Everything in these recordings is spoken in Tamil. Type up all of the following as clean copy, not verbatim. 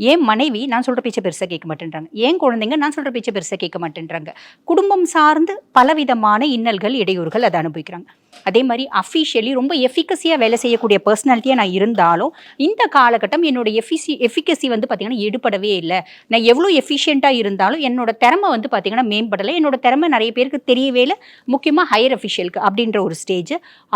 என் மனைவி நான் சொல்கிற பேச்சை பெருசாக கேட்க மாட்டேன்றாங்க, என் குழந்தைங்க நான் சொல்கிற பேச்சை பெருசாக கேட்க மாட்டேன்றாங்க. குடும்பம் சார்ந்து பலவிதமான இன்னல்கள் இடையூறுகள் அதை அனுபவிக்கிறாங்க. அதே மாதிரி அஃபிஷியலி ரொம்ப எஃபிகசியாக வேலை செய்யக்கூடிய பர்சனாலிட்டியாக நான் இருந்தாலும் இந்த காலகட்டம் என்னோட எஃபிகசி வந்து பார்த்திங்கன்னா எடுபடவே இல்லை. நான் எவ்வளோ எஃபிஷியண்ட்டாக இருந்தாலும் என்னோட திறமை வந்து பார்த்திங்கன்னா மேம்படலை. என்னோட திறமை நிறைய பேருக்கு தெரியவே இல்லை, முக்கியமாக ஹையர் அஃபிஷியலுக்கு அப்படின்ற ஒரு ஸ்டேஜ்.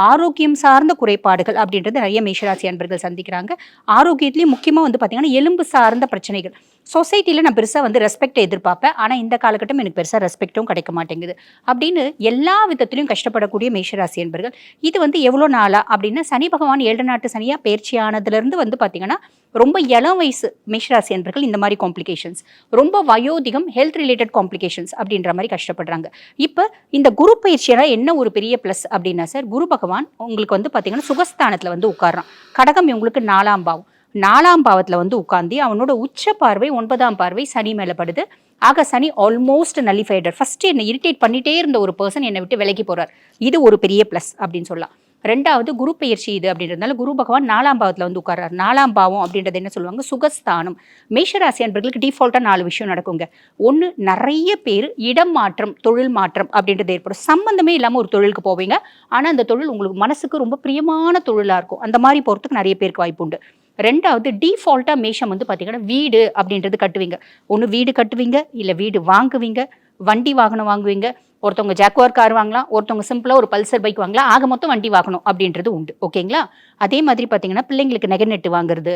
ஆரோக்கியம் சார்ந்த குறைபாடுகள் அப்படின்றது நிறைய மேஷராசி அன்பர்கள் சந்திக்கிறாங்க. ஆரோக்கியத்துலேயும் முக்கியமாக வந்து பார்த்திங்கன்னா எலும்பு சார்ந்த பிரச்சனைகள். சொசைட்டியில் நான் பெருசாக வந்து ரெஸ்பெக்ட் எதிர்பார்ப்பேன், ஆனால் இந்த காலகட்டம் எனக்கு பெருசாக ரெஸ்பெக்டும் கிடைக்க மாட்டேங்குது அப்படின்னு எல்லா விதத்திலையும் கஷ்டப்படக்கூடிய மேஷராசி என்பர்கள். இது வந்து எவ்வளோ நாளா அப்படின்னா சனி பகவான் 7 நாட்டு சனியாக பயிற்சியானதுலேருந்து வந்து பார்த்திங்கன்னா ரொம்ப இளம் வயசு மேஷராசி என்பர்கள் இந்த மாதிரி காம்ப்ளிகேஷன்ஸ், ரொம்ப வயோதிகம் ஹெல்த் ரிலேட்டட் காம்ப்ளிகேஷன்ஸ் அப்படின்ற மாதிரி கஷ்டப்படுறாங்க. இப்போ இந்த குரு பயிற்சியெல்லாம் என்ன ஒரு பெரிய ப்ளஸ் அப்படின்னா சார், குரு பகவான் உங்களுக்கு வந்து பார்த்திங்கன்னா சுகஸ்தானத்தில் வந்து உட்கார்றான். கடகம் இவங்களுக்கு 4ஆம் பாவம், 4ஆம் பாவத்தில் வந்து உட்கார்ந்து அவனோட உச்ச பார்வை 9ஆம் பார்வை சனி மேலே படுது. ஆக சனி ஆல்மோஸ்ட் நல்லிஃபைடர். ஃபர்ஸ்ட் என்னை இரிட்டேட் பண்ணிட்டே இருந்த ஒரு பர்சன் என்னை விட்டு விலகி போறார். இது ஒரு பெரிய ப்ளஸ் அப்படின்னு சொல்லலாம். ரெண்டாவது குரு பயிற்சி இது அப்படின்றதுனால குரு பகவான் 4ஆம் பாவத்தில் வந்து உட்கார்றார். 4ஆம் பாவம் அப்படின்றது என்ன சொல்லுவாங்க, சுகஸ்தானம். மேஷராசி அன்பர்களுக்கு டிஃபால்ட்டாக 4 விஷயம் நடக்குங்க. ஒன்று, நிறைய பேர் இடம் மாற்றம் தொழில் மாற்றம் அப்படின்றது ஏற்படும். சம்பந்தமே இல்லாமல் ஒரு தொழிலுக்கு போவீங்க, ஆனால் அந்த தொழில் உங்களுக்கு மனசுக்கு ரொம்ப பிரியமான தொழிலாக இருக்கும். அந்த மாதிரி போகிறதுக்கு நிறைய பேருக்கு வாய்ப்பு உண்டு. ரெண்டாவது, டிஃபால்ட்டாக மேஷம் வந்து பார்த்தீங்கன்னா வீடு அப்படின்றது கட்டுவீங்க. ஒன்று வீடு கட்டுவீங்க, இல்லை வீடு வாங்குவீங்க, வண்டி வாகனம் வாங்குவீங்க. ஒருத்தவங்க ஜாக்குவார் கார் வாங்கலாம், ஒருத்தவங்க சிம்பிளாக ஒரு பல்சர் பைக் வாங்கலாம். ஆக மொத்தம் வண்டி வாங்கணும் அப்படின்றது உண்டு. ஓகேங்களா? அதே மாதிரி பார்த்தீங்கன்னா பிள்ளைங்களுக்கு நகை நட்டு வாங்குறது,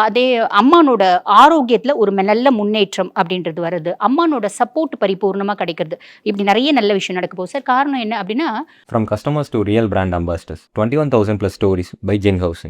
அதே அம்மானோட ஆரோக்கியத்தில் ஒரு நல்ல முன்னேற்றம் அப்படின்றது வருது, அம்மானோட சப்போர்ட் பரிபூர்ணமாக கிடைக்கிறது. இப்படி நிறைய நல்ல விஷயம் நடக்க போகுது சார். காரணம் என்ன அப்படின்னா, From customers to real brand ambassadors, 21,000 plus stories by Gen Housing.